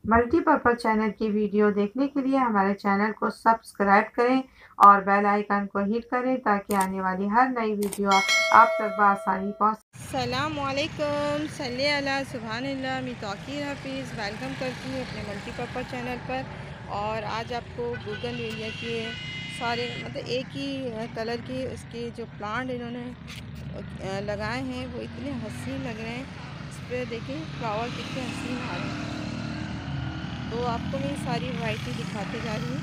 Multipurpose channel की video देखने के लिए हमारे चैनल को सब्सक्राइब करें और बेल आइकन को हिट करें ताकि आने वाली हर नई वीडियो आप तक बआसानी पहुँच। अस्सलामुअलैकुम सल्ले अला सुभानअल्लाह। मैं तौकीर हफ़ीज़ वेलकम करती हूँ अपने मल्टीपर्पज़ चैनल पर। और आज आपको गूगल एरिया के सारे मतलब एक ही कलर के उसके जो प्लांट इन्होंने लगाए हैं वो इतने हसीन लग रहे हैं। इस पर देखिए फ्लावर कितने हसीन आ रहे हैं। तो आपको मैं सारी वैरायटी दिखाते जा रही हूँ।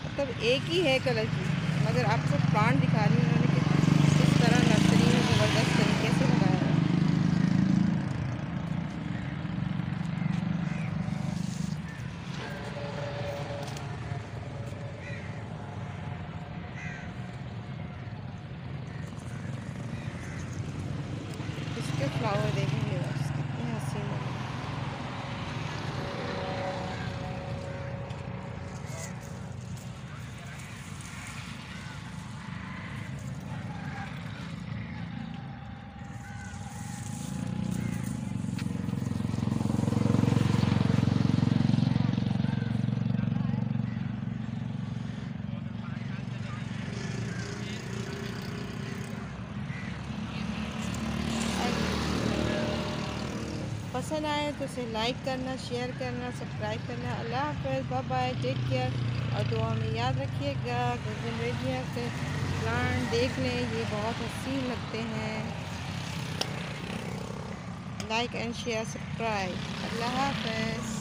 मतलब एक ही है कलर की मगर आपको प्लांट दिखा रही हूँ इन्होंने किस तरह नर्सरी में ज़बरदस्त तरीके से लगाया है। इसके फ्लावर देखेंगे बस कितने हसीन लग रहे हैं। पसंद आए तो इसे लाइक करना, शेयर करना, सब्सक्राइब करना। अल्लाह हाफ़िज़, बाय बाय, टेक केयर। और दुआ में याद रखिएगा। गूगल एरिया से प्लांट देख लें, ये बहुत हसीन लगते हैं। Like and share subscribe. अल्लाह हाफ़िज़।